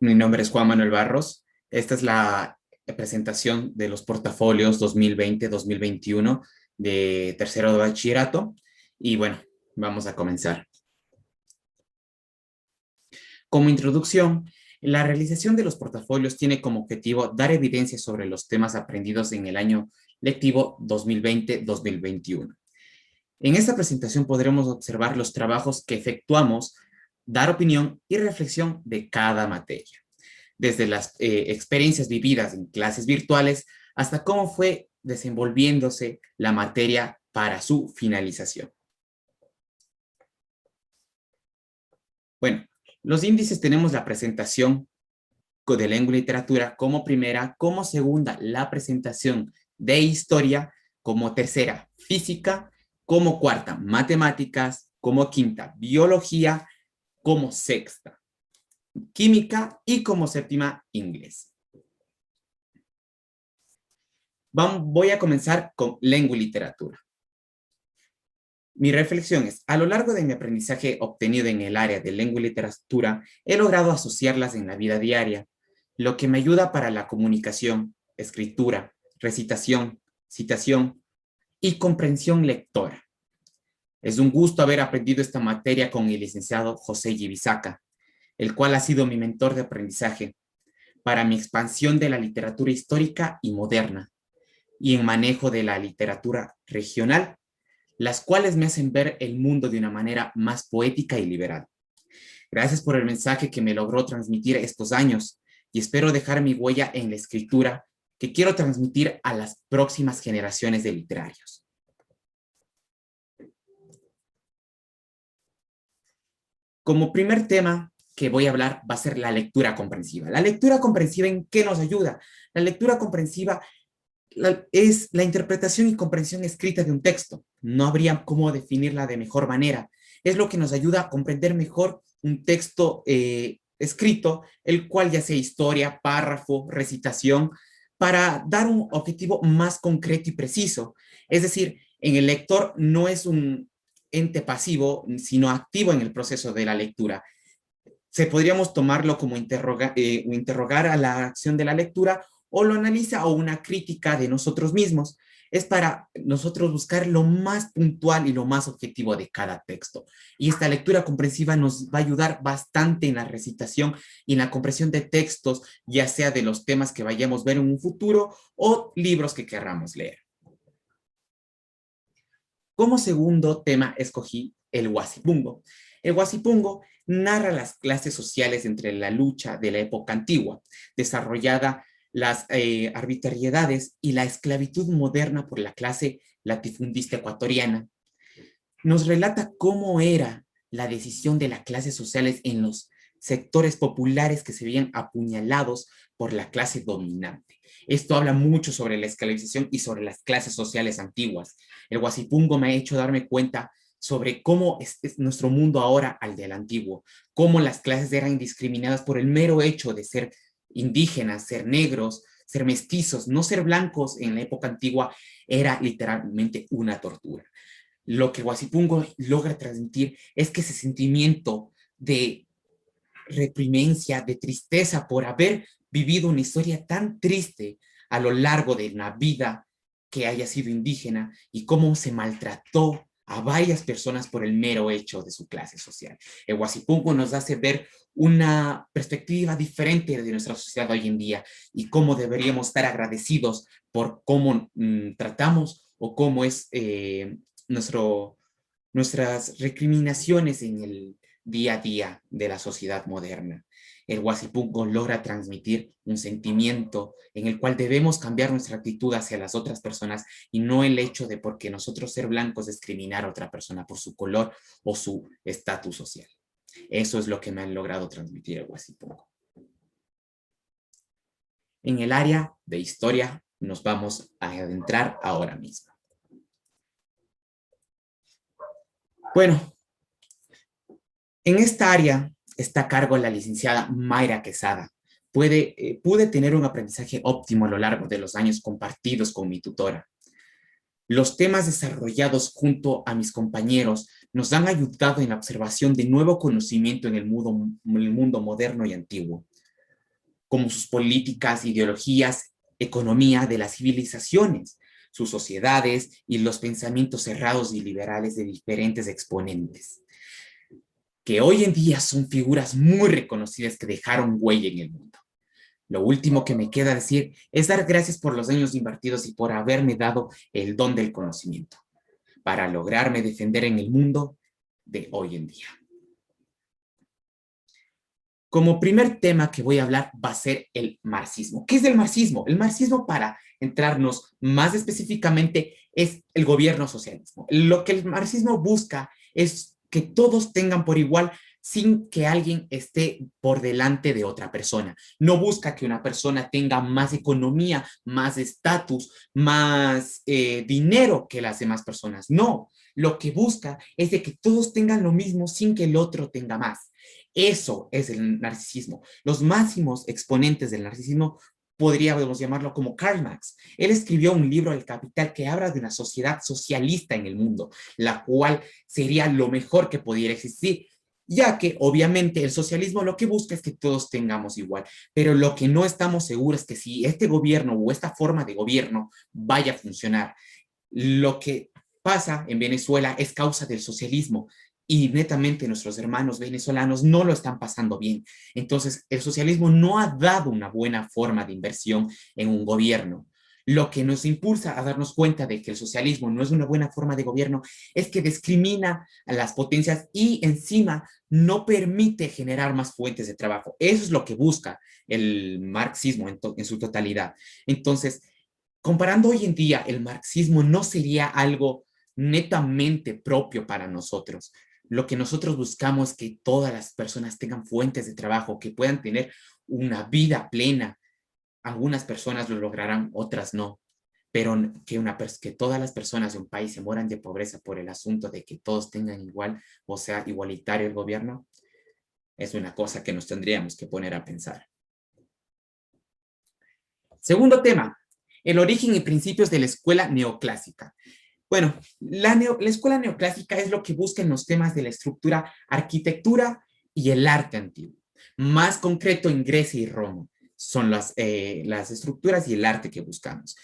Mi nombre es Juan Manuel Barros. Esta es la presentación de los portafolios 2020-2021 de tercero de bachillerato. Y bueno, vamos a comenzar. Como introducción, la realización de los portafolios tiene como objetivo dar evidencia sobre los temas aprendidos en el año lectivo 2020-2021. En esta presentación podremos observar los trabajos que efectuamos, dar opinión y reflexión de cada materia, desde las experiencias vividas en clases virtuales hasta cómo fue desenvolviéndose la materia para su finalización. Bueno, los índices tenemos la presentación de lengua y literatura como primera, como segunda la presentación de historia, como tercera física, como cuarta matemáticas, como quinta biología, como sexta química y como séptima inglés. Voy a comenzar con lengua y literatura. Mi reflexión es, a lo largo de mi aprendizaje obtenido en el área de lengua y literatura, he logrado asociarlas en la vida diaria, lo que me ayuda para la comunicación, escritura, recitación, citación y comprensión lectora. Es un gusto haber aprendido esta materia con el licenciado José Gibisaca, el cual ha sido mi mentor de aprendizaje para mi expansión de la literatura histórica y moderna y en manejo de la literatura regional, las cuales me hacen ver el mundo de una manera más poética y liberal. Gracias por el mensaje que me logró transmitir estos años y espero dejar mi huella en la escritura que quiero transmitir a las próximas generaciones de literarios. Como primer tema que voy a hablar va a ser la lectura comprensiva. ¿La lectura comprensiva en qué nos ayuda? La lectura comprensiva es la interpretación y comprensión escrita de un texto. No habría cómo definirla de mejor manera. Es lo que nos ayuda a comprender mejor un texto escrito, el cual ya sea historia, párrafo, recitación, para dar un objetivo más concreto y preciso. Es decir, en el lector no es un ente pasivo, sino activo en el proceso de la lectura. Podríamos tomarlo como interrogar a la acción de la lectura o lo analiza o una crítica de nosotros mismos. Es para nosotros buscar lo más puntual y lo más objetivo de cada texto. Y esta lectura comprensiva nos va a ayudar bastante en la recitación y en la comprensión de textos, ya sea de los temas que vayamos a ver en un futuro o libros que querramos leer. Como segundo tema escogí el Huasipungo. El Huasipungo narra las clases sociales entre la lucha de la época antigua, desarrollada las arbitrariedades y la esclavitud moderna por la clase latifundista ecuatoriana. Nos relata cómo era la decisión de las clases sociales en los sectores populares que se veían apuñalados por la clase dominante. Esto habla mucho sobre la esclavización y sobre las clases sociales antiguas. El Huasipungo me ha hecho darme cuenta sobre cómo es nuestro mundo ahora al del antiguo, cómo las clases eran discriminadas por el mero hecho de ser indígenas, ser negros, ser mestizos, no ser blancos en la época antigua era literalmente una tortura. Lo que Huasipungo logra transmitir es que ese sentimiento de reprimencia, de tristeza por haber vivido una historia tan triste a lo largo de una vida que haya sido indígena y cómo se maltrató a varias personas por el mero hecho de su clase social. El Huasipungo nos hace ver una perspectiva diferente de nuestra sociedad hoy en día y cómo deberíamos estar agradecidos por cómo tratamos o cómo es nuestras recriminaciones en el día a día de la sociedad moderna. El Huasipungo logra transmitir un sentimiento en el cual debemos cambiar nuestra actitud hacia las otras personas y no el hecho de porque nosotros ser blancos discriminar a otra persona por su color o su estatus social. Eso es lo que me han logrado transmitir el Huasipungo. En el área de historia nos vamos a adentrar ahora mismo. Bueno, en esta área está a cargo la licenciada Mayra Quesada. Pude tener un aprendizaje óptimo a lo largo de los años compartidos con mi tutora. Los temas desarrollados junto a mis compañeros nos han ayudado en la observación de nuevo conocimiento en el mundo moderno y antiguo, como sus políticas, ideologías, economía de las civilizaciones, sus sociedades y los pensamientos cerrados y liberales de diferentes exponentes, que hoy en día son figuras muy reconocidas que dejaron huella en el mundo. Lo último que me queda decir es dar gracias por los años invertidos y por haberme dado el don del conocimiento para lograrme defender en el mundo de hoy en día. Como primer tema que voy a hablar va a ser el marxismo. ¿Qué es el marxismo? El marxismo, para entrarnos más específicamente, es el gobierno socialismo. Lo que el marxismo busca es que todos tengan por igual sin que alguien esté por delante de otra persona. No busca que una persona tenga más economía, más estatus, más dinero que las demás personas. No, lo que busca es de que todos tengan lo mismo sin que el otro tenga más. Eso es el narcisismo. Los máximos exponentes del narcisismo podríamos llamarlo como Karl Marx. Él escribió un libro, El Capital, que habla de una sociedad socialista en el mundo, la cual sería lo mejor que pudiera existir, ya que obviamente el socialismo lo que busca es que todos tengamos igual, pero lo que no estamos seguros es que si este gobierno o esta forma de gobierno vaya a funcionar. Lo que pasa en Venezuela es causa del socialismo y netamente nuestros hermanos venezolanos no lo están pasando bien. Entonces, el socialismo no ha dado una buena forma de inversión en un gobierno. Lo que nos impulsa a darnos cuenta de que el socialismo no es una buena forma de gobierno es que discrimina a las potencias y encima no permite generar más fuentes de trabajo. Eso es lo que busca el marxismo en su totalidad. Entonces, comparando hoy en día, el marxismo no sería algo netamente propio para nosotros. Lo que nosotros buscamos es que todas las personas tengan fuentes de trabajo, que puedan tener una vida plena. Algunas personas lo lograrán, otras no. Pero que todas las personas de un país se mueran de pobreza por el asunto de que todos tengan igual, o sea, igualitario el gobierno, es una cosa que nos tendríamos que poner a pensar. Segundo tema, el origen y principios de la escuela neoclásica. Bueno, la escuela neoclásica es lo que busca en los temas de la estructura, arquitectura y el arte antiguo. Más concreto en Grecia y Roma son las estructuras y el arte que buscamos.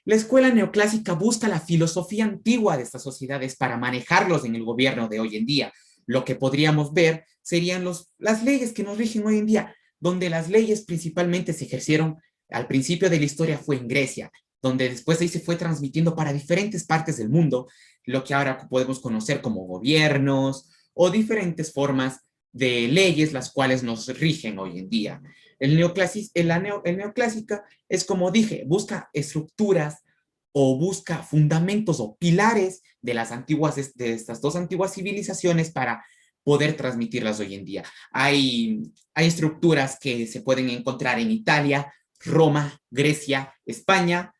La escuela neoclásica busca la filosofía antigua de estas sociedades para manejarlos en el gobierno de hoy en día. Lo que podríamos ver serían las leyes que nos rigen hoy en día, donde las leyes principalmente se ejercieron al principio de la historia fue en Grecia, donde después ahí se fue transmitiendo para diferentes partes del mundo, lo que ahora podemos conocer como gobiernos o diferentes formas de leyes las cuales nos rigen hoy en día. El neoclásica es, como dije, busca estructuras o busca fundamentos o pilares de de estas dos antiguas civilizaciones para poder transmitirlas hoy en día. Hay estructuras que se pueden encontrar en Italia, Roma, Grecia, España,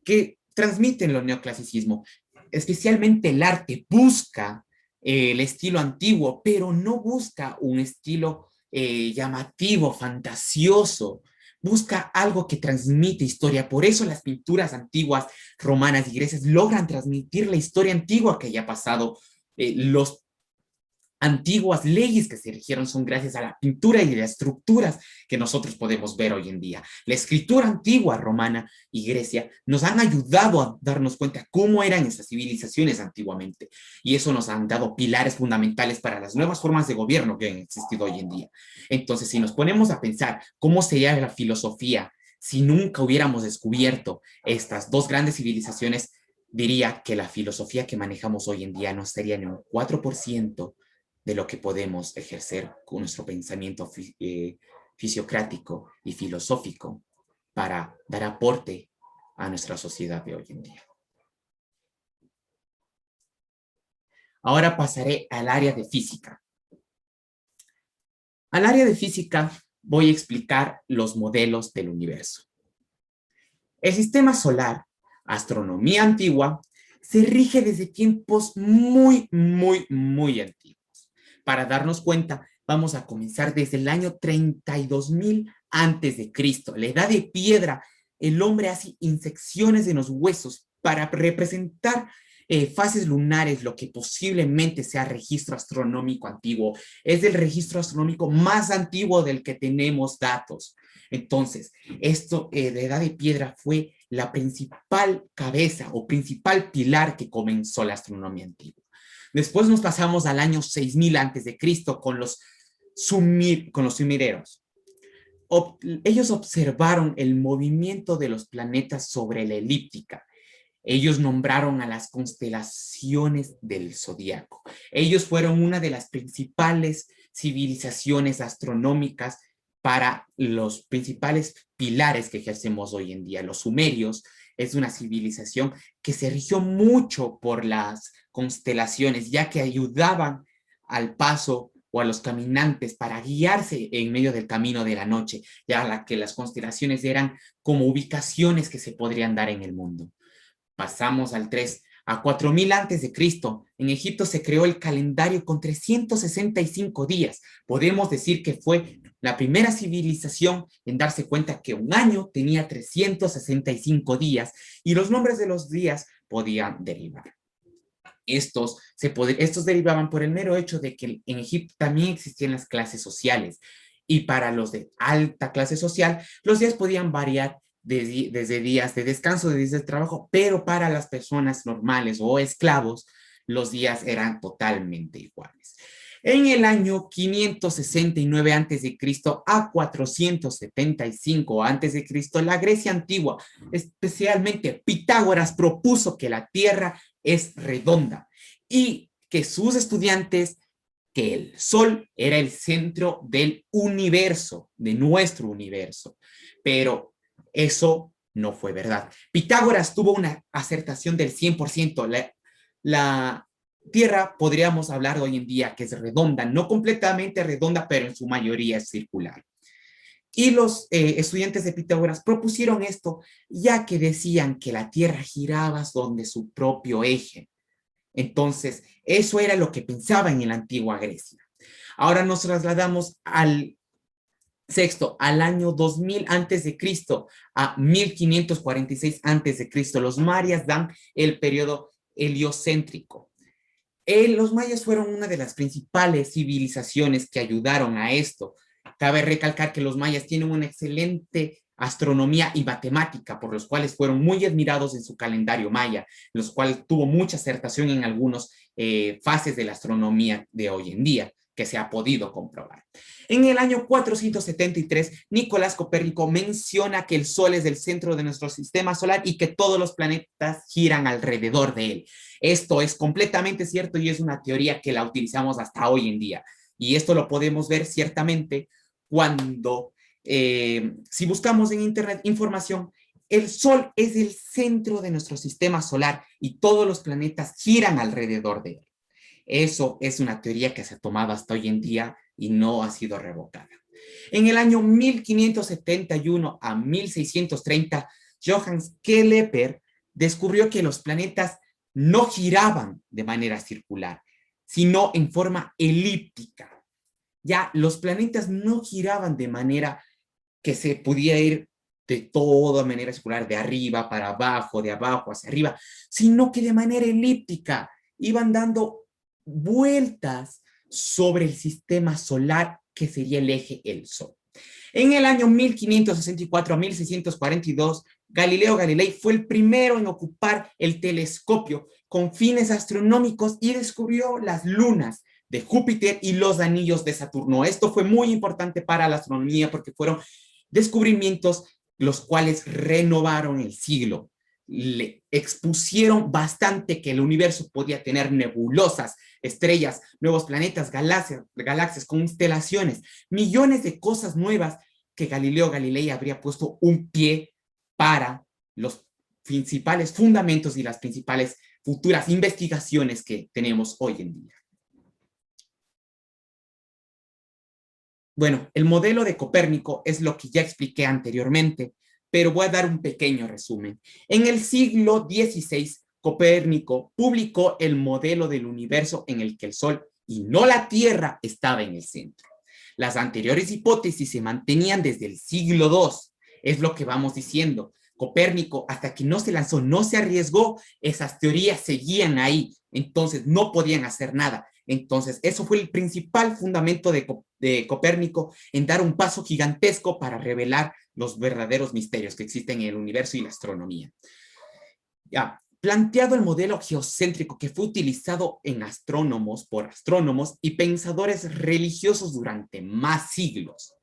que transmiten el neoclasicismo. Especialmente el arte busca el estilo antiguo, pero no busca un estilo llamativo, fantasioso. Busca algo que transmite historia. Por eso las pinturas antiguas romanas y grecias logran transmitir la historia antigua que haya pasado. Los antiguas leyes que se erigieron son gracias a la pintura y las estructuras que nosotros podemos ver hoy en día. La escritura antigua romana y Grecia nos han ayudado a darnos cuenta cómo eran esas civilizaciones antiguamente, y eso nos han dado pilares fundamentales para las nuevas formas de gobierno que han existido hoy en día. Entonces, si nos ponemos a pensar cómo sería la filosofía si nunca hubiéramos descubierto estas dos grandes civilizaciones, diría que la filosofía que manejamos hoy en día no sería ni un 4% de lo que podemos ejercer con nuestro pensamiento fisiocrático y filosófico para dar aporte a nuestra sociedad de hoy en día. Ahora pasaré al área de física. Al área de física voy a explicar los modelos del universo. El sistema solar, astronomía antigua, se rige desde tiempos muy antiguos. Para darnos cuenta, vamos a comenzar desde el año 32.000 antes de Cristo, la edad de piedra. El hombre hace insecciones en los huesos para representar fases lunares, lo que posiblemente sea registro astronómico antiguo. Es el registro astronómico más antiguo del que tenemos datos. Entonces, esto de Edad de Piedra fue la principal cabeza o principal pilar que comenzó la astronomía antigua. Después nos pasamos al año 6000 antes de Cristo con los sumereros. Ellos observaron el movimiento de los planetas sobre la elíptica. Ellos nombraron a las constelaciones del zodiaco. Ellos fueron una de las principales civilizaciones astronómicas para los principales pilares que ejercemos hoy en día. Los sumerios es una civilización que se rigió mucho por las constelaciones, ya que ayudaban al paso o a los caminantes para guiarse en medio del camino de la noche, ya que las constelaciones eran como ubicaciones que se podrían dar en el mundo. Pasamos al 3. A 4000 antes de Cristo, en Egipto se creó el calendario con 365 días. Podemos decir que fue la primera civilización en darse cuenta que un año tenía 365 días y los nombres de los días podían derivar. Estos derivaban por el mero hecho de que en Egipto también existían las clases sociales y para los de alta clase social, los días podían variar desde días de descanso, de días de trabajo, pero para las personas normales o esclavos, los días eran totalmente iguales. En el año 569 a.C. a 475 a.C., la Grecia antigua, especialmente Pitágoras, propuso que la Tierra es redonda y que sus estudiantes, que el Sol era el centro del universo, de nuestro universo. Pero eso no fue verdad. Pitágoras tuvo una acertación del 100%. La Tierra podríamos hablar hoy en día que es redonda, no completamente redonda, pero en su mayoría es circular. Y los estudiantes de Pitágoras propusieron esto, ya que decían que la Tierra giraba sobre su propio eje. Entonces, eso era lo que pensaban en la antigua Grecia. Ahora nos trasladamos al sexto, al año 2000 antes de Cristo a 1546 antes de Cristo. Los mayas dan el periodo heliocéntrico. Los mayas fueron una de las principales civilizaciones que ayudaron a esto. Cabe recalcar que los mayas tienen una excelente astronomía y matemática, por los cuales fueron muy admirados en su calendario maya, los cuales tuvo mucha acertación en algunas fases de la astronomía de hoy en día, que se ha podido comprobar. En el año 473, Nicolás Copérnico menciona que el Sol es el centro de nuestro sistema solar y que todos los planetas giran alrededor de él. Esto es completamente cierto y es una teoría que la utilizamos hasta hoy en día. Y esto lo podemos ver ciertamente cuando, si buscamos en internet información, el Sol es el centro de nuestro sistema solar y todos los planetas giran alrededor de él. Eso es una teoría que se ha tomado hasta hoy en día y no ha sido revocada. En el año 1571 a 1630, Johannes Kepler descubrió que los planetas no giraban de manera circular, sino en forma elíptica. Ya los planetas no giraban de manera que se pudiera ir de toda manera circular, de arriba para abajo, de abajo hacia arriba, sino que de manera elíptica iban dando vueltas sobre el sistema solar que sería el eje el Sol. En el año 1564 a 1642, Galileo Galilei fue el primero en ocupar el telescopio con fines astronómicos y descubrió las lunas de Júpiter y los anillos de Saturno. Esto fue muy importante para la astronomía porque fueron descubrimientos los cuales renovaron el siglo. Le expusieron bastante que el universo podía tener nebulosas, estrellas, nuevos planetas, galaxias, constelaciones, millones de cosas nuevas que Galileo Galilei habría puesto un pie para los principales fundamentos y las principales futuras investigaciones que tenemos hoy en día. Bueno, el modelo de Copérnico es lo que ya expliqué anteriormente, pero voy a dar un pequeño resumen. En el siglo XVI, Copérnico publicó el modelo del universo en el que el Sol y no la Tierra estaba en el centro. Las anteriores hipótesis se mantenían desde el siglo II, es lo que vamos diciendo. Copérnico, hasta que no se lanzó, no se arriesgó, esas teorías seguían ahí, entonces no podían hacer nada. Entonces, eso fue el principal fundamento de Copérnico en dar un paso gigantesco para revelar los verdaderos misterios que existen en el universo y la astronomía. Ya, planteado el modelo geocéntrico que fue utilizado por astrónomos y pensadores religiosos durante más siglos.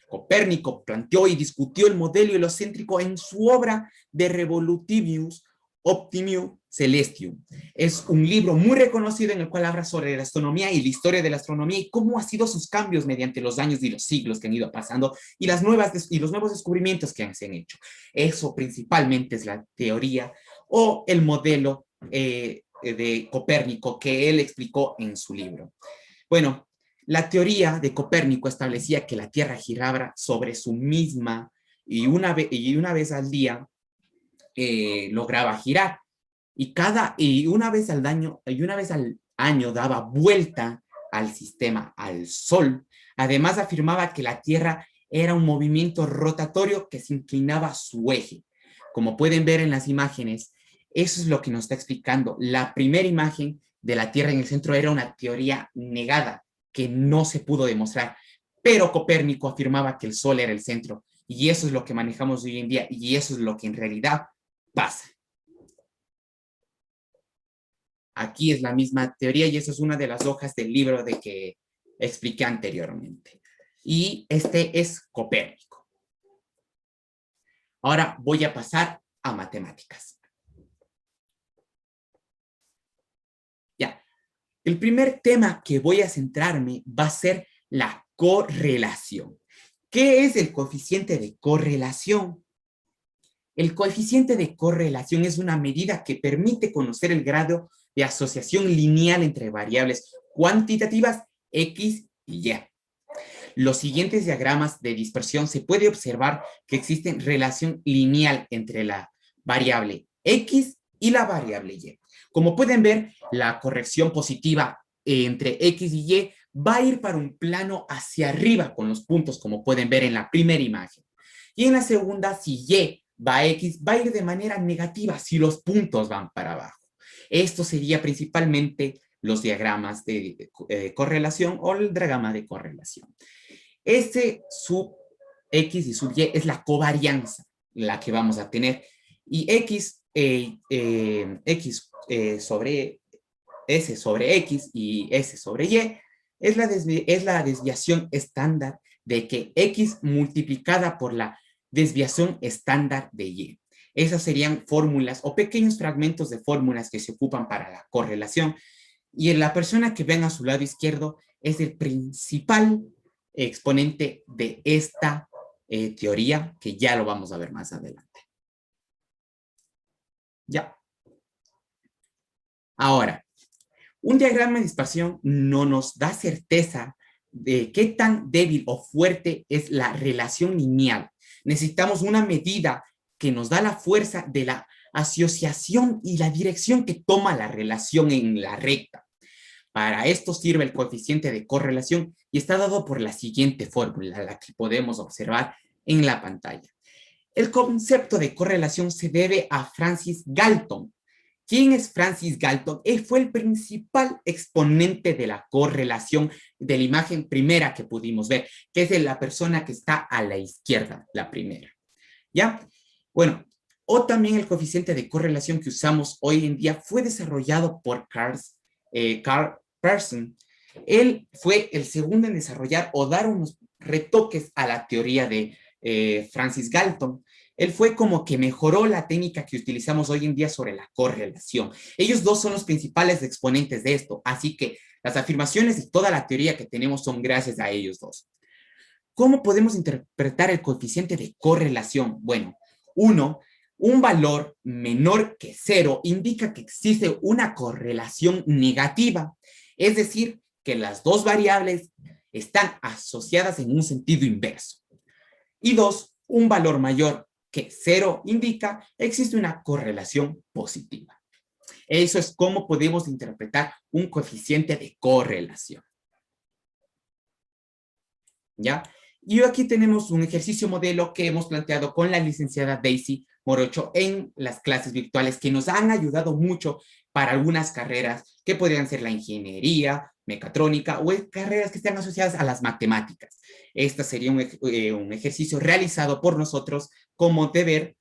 Copérnico planteó y discutió el modelo heliocéntrico en su obra De Revolutivius Optimium Celestium. Es un libro muy reconocido en el cual habla sobre la astronomía y la historia de la astronomía y cómo han sido sus cambios mediante los años y los siglos que han ido pasando y los nuevos descubrimientos que se han hecho. Eso principalmente es la teoría o el modelo de Copérnico que él explicó en su libro. Bueno, la teoría de Copérnico establecía que la Tierra giraba sobre su misma y una vez al día lograba girar. Y una vez al año daba vuelta al sistema, al Sol. Además afirmaba que la Tierra era un movimiento rotatorio que se inclinaba a su eje. Como pueden ver en las imágenes, eso es lo que nos está explicando. La primera imagen de la Tierra en el centro era una teoría negada, que no se pudo demostrar. Pero Copérnico afirmaba que el Sol era el centro. Y eso es lo que manejamos hoy en día. Y eso es lo que en realidad pasa. Aquí es la misma teoría y eso es una de las hojas del libro de que expliqué anteriormente. Y este es Copérnico. Ahora voy a pasar a matemáticas. Ya. El primer tema que voy a centrarme va a ser la correlación. ¿Qué es el coeficiente de correlación? El coeficiente de correlación es una medida que permite conocer el grado de asociación lineal entre variables cuantitativas X y Y. Los siguientes diagramas de dispersión se puede observar que existe relación lineal entre la variable X y la variable Y. Como pueden ver, la corrección positiva entre X y Y va a ir para un plano hacia arriba con los puntos, como pueden ver en la primera imagen. Y en la segunda, si Y va a X, va a ir de manera negativa si los puntos van para abajo. Esto sería principalmente los diagramas de correlación o el diagrama de correlación. Este sub X y sub Y es la covarianza, la que vamos a tener. Y X sobre S sobre X y S sobre Y es la desviación estándar de que X multiplicada por la desviación estándar de Y. Esas serían fórmulas o pequeños fragmentos de fórmulas que se ocupan para la correlación. Y en la persona que ven a su lado izquierdo es el principal exponente de esta teoría, que ya lo vamos a ver más adelante. Ya. Ahora, un diagrama de dispersión no nos da certeza de qué tan débil o fuerte es la relación lineal. Necesitamos una medida que nos da la fuerza de la asociación y la dirección que toma la relación en la recta. Para esto sirve el coeficiente de correlación y está dado por la siguiente fórmula, la que podemos observar en la pantalla. El concepto de correlación se debe a Francis Galton. ¿Quién es Francis Galton? Él fue el principal exponente de la correlación de la imagen primera que pudimos ver, que es de la persona que está a la izquierda, la primera. ¿Ya? Bueno, o también el coeficiente de correlación que usamos hoy en día fue desarrollado por Carl Pearson. Él fue el segundo en desarrollar o dar unos retoques a la teoría de Francis Galton. Él fue como que mejoró la técnica que utilizamos hoy en día sobre la correlación. Ellos dos son los principales exponentes de esto, así que las afirmaciones y toda la teoría que tenemos son gracias a ellos dos. ¿Cómo podemos interpretar el coeficiente de correlación? Bueno, un valor menor que 0 indica que existe una correlación negativa, es decir, que las dos variables están asociadas en un sentido inverso. Y 2, un valor mayor que 0 indica que existe una correlación positiva. Eso es cómo podemos interpretar un coeficiente de correlación. ¿Ya? Y aquí tenemos un ejercicio modelo que hemos planteado con la licenciada Daisy Morocho en las clases virtuales que nos han ayudado mucho para algunas carreras que podrían ser la ingeniería, mecatrónica o carreras que estén asociadas a las matemáticas. Este sería un ejercicio realizado por nosotros como deber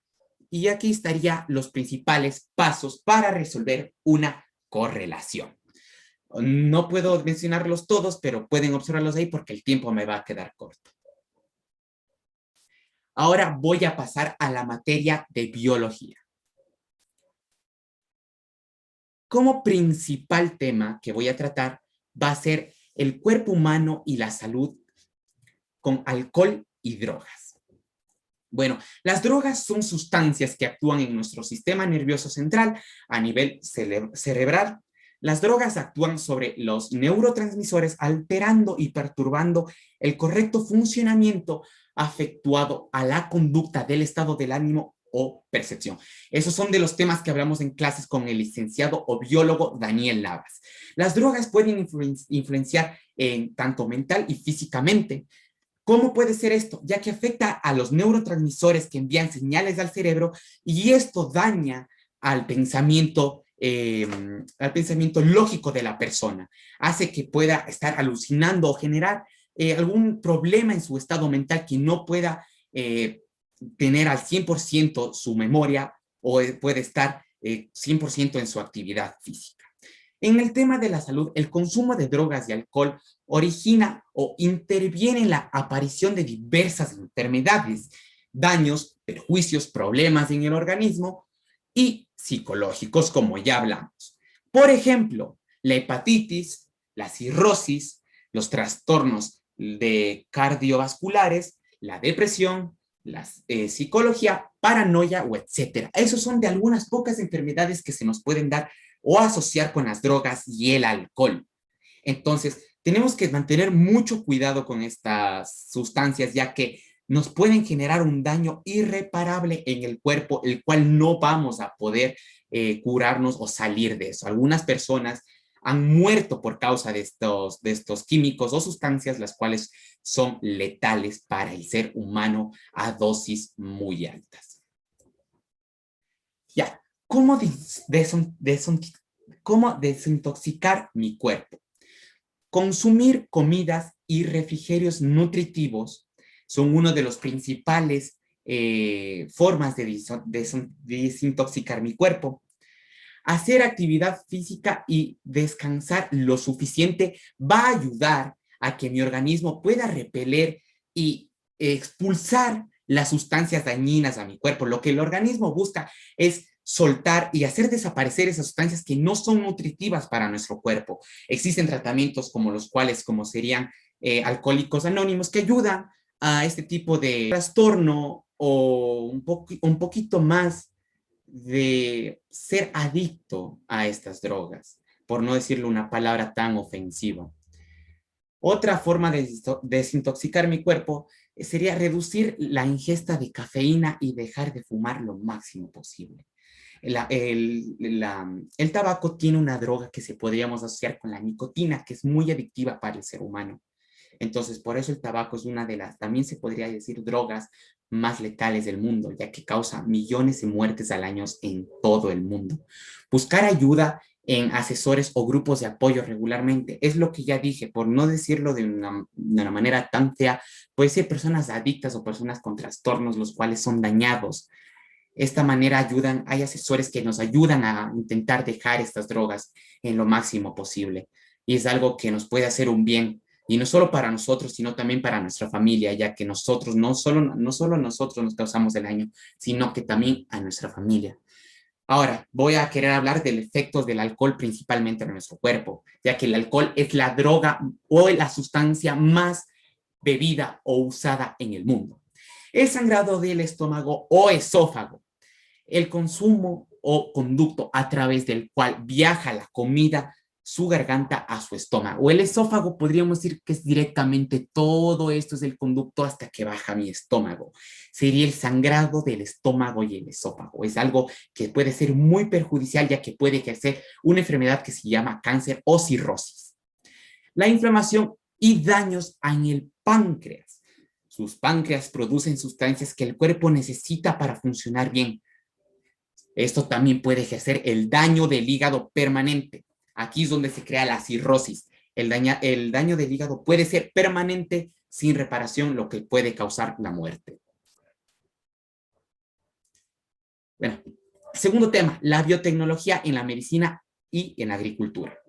y aquí estarían los principales pasos para resolver una correlación. No puedo mencionarlos todos, pero pueden observarlos ahí porque el tiempo me va a quedar corto. Ahora voy a pasar a la materia de biología. Como principal tema que voy a tratar va a ser el cuerpo humano y la salud con alcohol y drogas. Bueno, las drogas son sustancias que actúan en nuestro sistema nervioso central a nivel cerebral. Las drogas actúan sobre los neurotransmisores alterando y perturbando el correcto funcionamiento afectuado a la conducta del estado del ánimo o percepción. Esos son de los temas que hablamos en clases con el licenciado o biólogo Daniel Navas. Las drogas pueden influenciar en tanto mental y físicamente. ¿Cómo puede ser esto? Ya que afecta a los neurotransmisores que envían señales al cerebro y esto daña al pensamiento lógico de la persona. Hace que pueda estar alucinando o generar algún problema en su estado mental que no pueda tener al 100% su memoria o puede estar 100% en su actividad física. En el tema de la salud, el consumo de drogas y alcohol origina o interviene en la aparición de diversas enfermedades, daños, perjuicios, problemas en el organismo y psicológicos, como ya hablamos. Por ejemplo, la hepatitis, la cirrosis, los trastornos de cardiovasculares, la depresión, la psicología, paranoia o etcétera. Esos son de algunas pocas enfermedades que se nos pueden dar o asociar con las drogas y el alcohol. Entonces, tenemos que mantener mucho cuidado con estas sustancias, ya que nos pueden generar un daño irreparable en el cuerpo, el cual no vamos a poder curarnos o salir de eso. Algunas personas han muerto por causa de estos químicos o sustancias, las cuales son letales para el ser humano a dosis muy altas. Ya, ¿cómo desintoxicar mi cuerpo? Consumir comidas y refrigerios nutritivos son una de las principales formas de desintoxicar mi cuerpo. Hacer actividad física y descansar lo suficiente va a ayudar a que mi organismo pueda repeler y expulsar las sustancias dañinas a mi cuerpo. Lo que el organismo busca es soltar y hacer desaparecer esas sustancias que no son nutritivas para nuestro cuerpo. Existen tratamientos como los cuales, como serían alcohólicos anónimos, que ayudan a este tipo de trastorno o un poquito más de ser adicto a estas drogas, por no decirle una palabra tan ofensiva. Otra forma de desintoxicar mi cuerpo sería reducir la ingesta de cafeína y dejar de fumar lo máximo posible. El tabaco tiene una droga que se podríamos asociar con la nicotina, que es muy adictiva para el ser humano. Entonces, por eso el tabaco es una de las, también se podría decir, drogas más letales del mundo, ya que causa millones de muertes al año en todo el mundo. Buscar ayuda en asesores o grupos de apoyo regularmente. Es lo que ya dije, por no decirlo de una manera tan fea, puede ser personas adictas o personas con trastornos, los cuales son dañados. Esta manera hay asesores que nos ayudan a intentar dejar estas drogas en lo máximo posible. Y es algo que nos puede hacer un bien, y no solo para nosotros, sino también para nuestra familia, ya que nosotros, no solo nosotros nos causamos el daño, sino que también a nuestra familia. Ahora, voy a querer hablar del efecto del alcohol principalmente en nuestro cuerpo, ya que el alcohol es la droga o la sustancia más bebida o usada en el mundo. El sangrado del estómago o esófago, el consumo o conducto a través del cual viaja la comida, su garganta a su estómago. O el esófago podríamos decir que es directamente todo esto es el conducto hasta que baja mi estómago. Sería el sangrado del estómago y el esófago. Es algo que puede ser muy perjudicial ya que puede ser una enfermedad que se llama cáncer o cirrosis. La inflamación y daños en el páncreas. Sus páncreas producen sustancias que el cuerpo necesita para funcionar bien, Esto también puede ejercer el daño del hígado permanente. Aquí es donde se crea la cirrosis. El daño del hígado puede ser permanente sin reparación, lo que puede causar la muerte. Bueno, segundo tema, la biotecnología en la medicina y en la agricultura.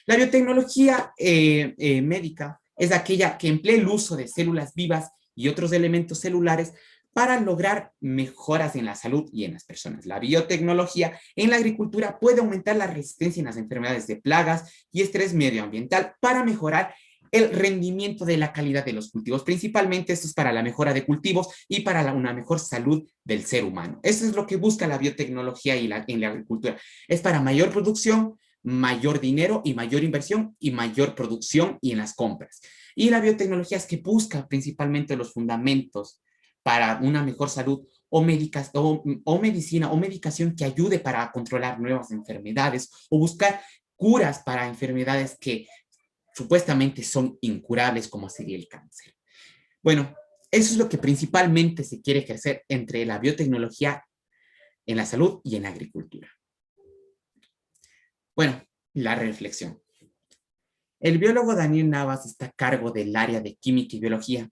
La biotecnología médica es aquella que emplea el uso de células vivas y otros elementos celulares para lograr mejoras en la salud y en las personas. La biotecnología en la agricultura puede aumentar la resistencia en las enfermedades de plagas y estrés medioambiental para mejorar el rendimiento de la calidad de los cultivos. Principalmente esto es para la mejora de cultivos y para una mejor salud del ser humano. Eso es lo que busca la biotecnología en la agricultura. Es para mayor producción, mayor dinero y mayor inversión y mayor producción y en las compras. Y la biotecnología es que busca principalmente los fundamentos para una mejor salud o medicina o medicación que ayude para controlar nuevas enfermedades o buscar curas para enfermedades que supuestamente son incurables, como sería el cáncer. Bueno, eso es lo que principalmente se quiere ejercer entre la biotecnología en la salud y en la agricultura. Bueno, la reflexión. El biólogo Daniel Navas está a cargo del área de química y biología.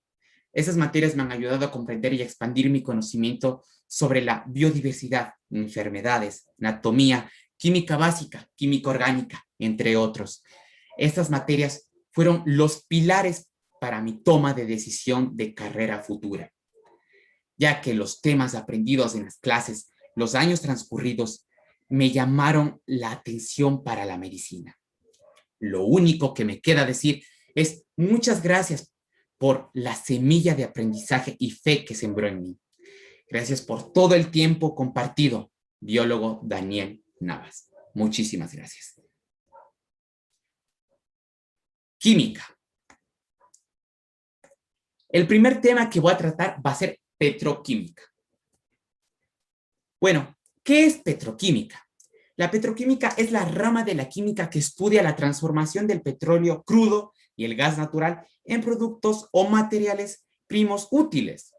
Esas materias me han ayudado a comprender y expandir mi conocimiento sobre la biodiversidad, enfermedades, anatomía, química básica, química orgánica, entre otros. Estas materias fueron los pilares para mi toma de decisión de carrera futura, ya que los temas aprendidos en las clases, los años transcurridos, me llamaron la atención para la medicina. Lo único que me queda decir es muchas gracias por la semilla de aprendizaje y fe que sembró en mí. Gracias por todo el tiempo compartido, biólogo Daniel Navas. Muchísimas gracias. Química. El primer tema que voy a tratar va a ser petroquímica. Bueno, ¿qué es petroquímica? La petroquímica es la rama de la química que estudia la transformación del petróleo crudo y el gas natural en productos o materiales primos útiles,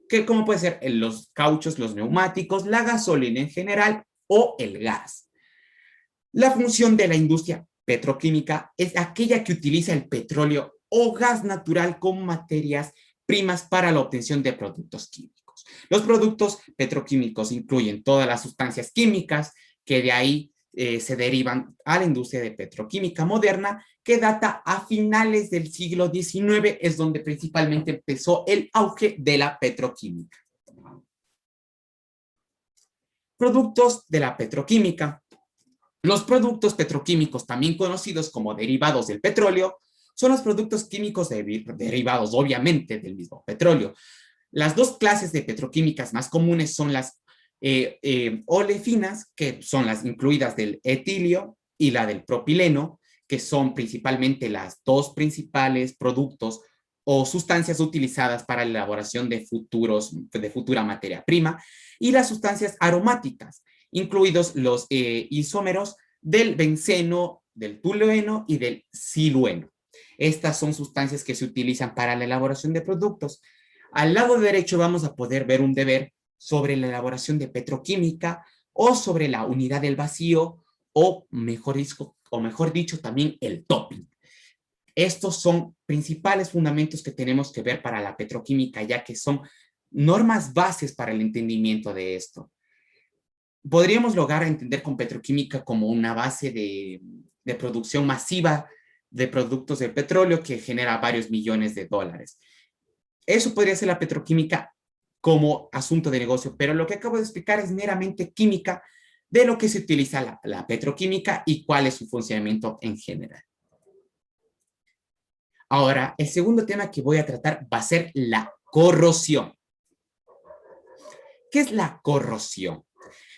que como puede ser los cauchos, los neumáticos, la gasolina en general o el gas. La función de la industria petroquímica es aquella que utiliza el petróleo o gas natural como materias primas para la obtención de productos químicos. Los productos petroquímicos incluyen todas las sustancias químicas que de ahí se derivan a la industria de petroquímica moderna, que data a finales del siglo XIX, es donde principalmente empezó el auge de la petroquímica. Productos de la petroquímica. Los productos petroquímicos, también conocidos como derivados del petróleo, son los productos químicos derivados, obviamente, del mismo petróleo. Las dos clases de petroquímicas más comunes son las olefinas, que son las incluidas del etilio, y la del propileno, que son principalmente las dos principales productos o sustancias utilizadas para la elaboración de futura materia prima, y las sustancias aromáticas, incluidos los isómeros del benceno, del tolueno y del silueno. Estas son sustancias que se utilizan para la elaboración de productos. Al lado derecho vamos a poder ver un deber sobre la elaboración de petroquímica o sobre la unidad del vacío o mejor dicho también el topping. Estos son principales fundamentos que tenemos que ver para la petroquímica, ya que son normas bases para el entendimiento de esto. Podríamos lograr entender con petroquímica como una base de producción masiva de productos de petróleo que genera varios millones de dólares. Eso podría ser la petroquímica como asunto de negocio, pero lo que acabo de explicar es meramente química de lo que se utiliza la petroquímica y cuál es su funcionamiento en general. Ahora, el segundo tema que voy a tratar va a ser la corrosión. ¿Qué es la corrosión?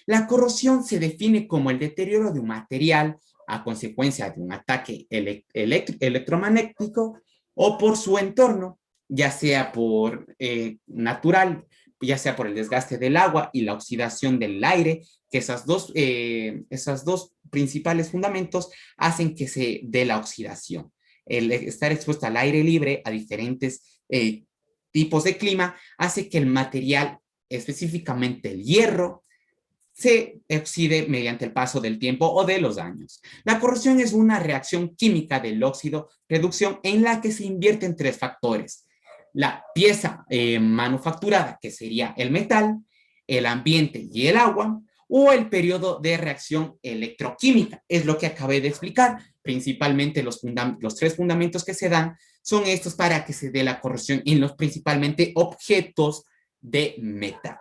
La corrosión se define como el deterioro de un material a consecuencia de un ataque electromagnético o por su entorno, ya sea por natural, ya sea por el desgaste del agua y la oxidación del aire, que esas dos principales fundamentos hacen que se dé la oxidación. El estar expuesto al aire libre, a diferentes tipos de clima, hace que el material, específicamente el hierro, se oxide mediante el paso del tiempo o de los años. La corrosión es una reacción química del óxido reducción en la que se invierten tres factores: la pieza manufacturada, que sería el metal, el ambiente y el agua, o el periodo de reacción electroquímica. Es lo que acabé de explicar. Principalmente los tres fundamentos que se dan son estos para que se dé la corrosión en los principalmente objetos de metal.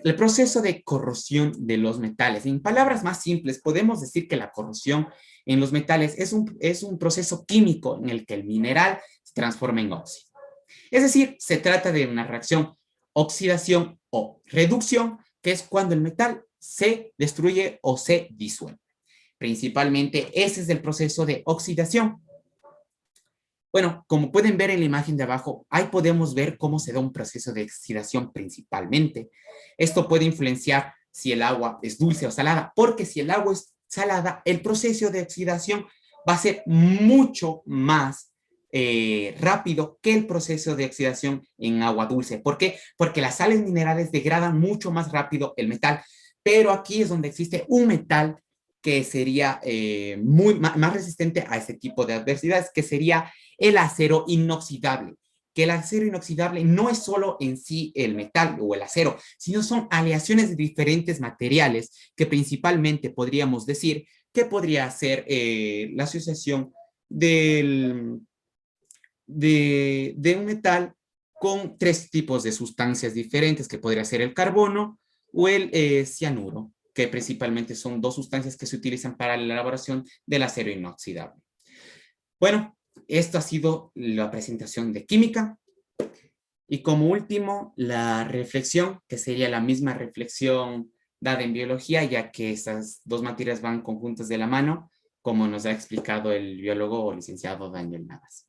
El proceso de corrosión de los metales. En palabras más simples, podemos decir que la corrosión en los metales es un proceso químico en el que el mineral se transforma en óxido. Es decir, se trata de una reacción oxidación o reducción, que es cuando el metal se destruye o se disuelve. Principalmente ese es el proceso de oxidación. Bueno, como pueden ver en la imagen de abajo, ahí podemos ver cómo se da un proceso de oxidación principalmente. Esto puede influenciar si el agua es dulce o salada, porque si el agua es salada, el proceso de oxidación va a ser mucho más rápido que el proceso de oxidación en agua dulce. ¿Por qué? Porque las sales minerales degradan mucho más rápido el metal, pero aquí es donde existe un metal que sería más resistente a este tipo de adversidades, que sería el acero inoxidable. Que el acero inoxidable no es solo en sí el metal o el acero, sino son aleaciones de diferentes materiales que principalmente podríamos decir que podría ser la asociación de un metal con tres tipos de sustancias diferentes, que podría ser el carbono o el cianuro, que principalmente son dos sustancias que se utilizan para la elaboración del acero inoxidable. Bueno, esto ha sido la presentación de química. Y como último, la reflexión, que sería la misma reflexión dada en biología, ya que estas dos materias van conjuntas de la mano, como nos ha explicado el biólogo o licenciado Daniel Navas.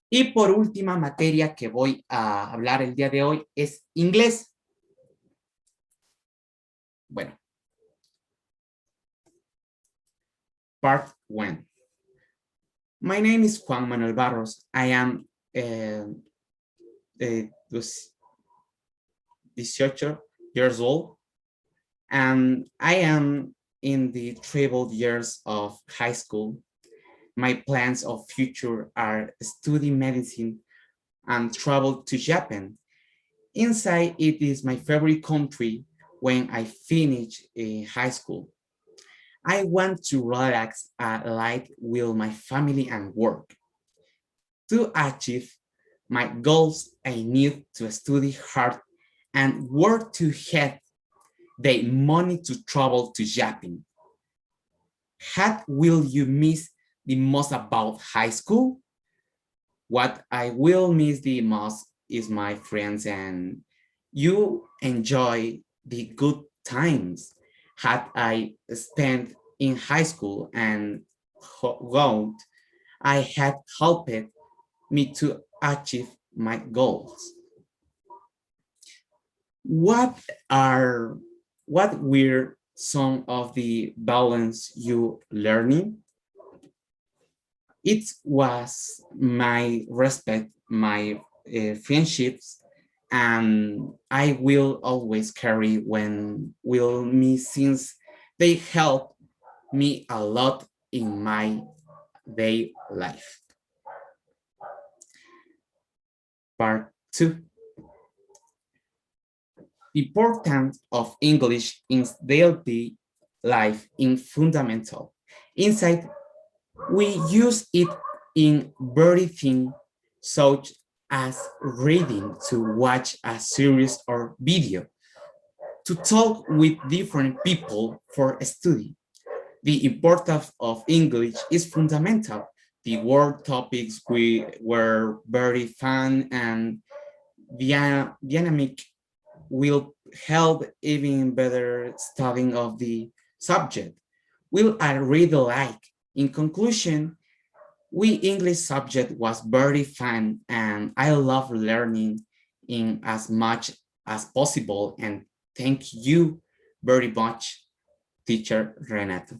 Y por última materia que voy a hablar el día de hoy es inglés. Bueno. Part 1. My name is Juan Manuel Barros. I am 18 years old, and I am in the treble years of high school. My plans of future are study medicine and travel to Japan. Inside, it is my favorite country when I finish high school. I want to relax a life with my family and work. To achieve my goals, I need to study hard and work to get the money to travel to Japan. What will you miss the most about high school? What I will miss the most is my friends, and you enjoy the good times that I spent in high school, and what I had helped me to achieve my goals. What were some of the balance you learning? It was my respect, my friendships, and I will always carry when will me, since they help me a lot in my day life. Part 2. Importance of English in daily life in fundamental. Inside, we use it in very things such as reading, to watch a series or video, to talk with different people for study. The importance of English is fundamental. The word topics were very fun and dynamic, will help even better studying of the subject. Will I really like? In conclusion, English subject was very fun and I love learning in as much as possible, and thank you very much, teacher Renato.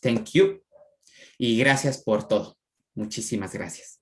Thank you. Y gracias por todo. Muchísimas gracias.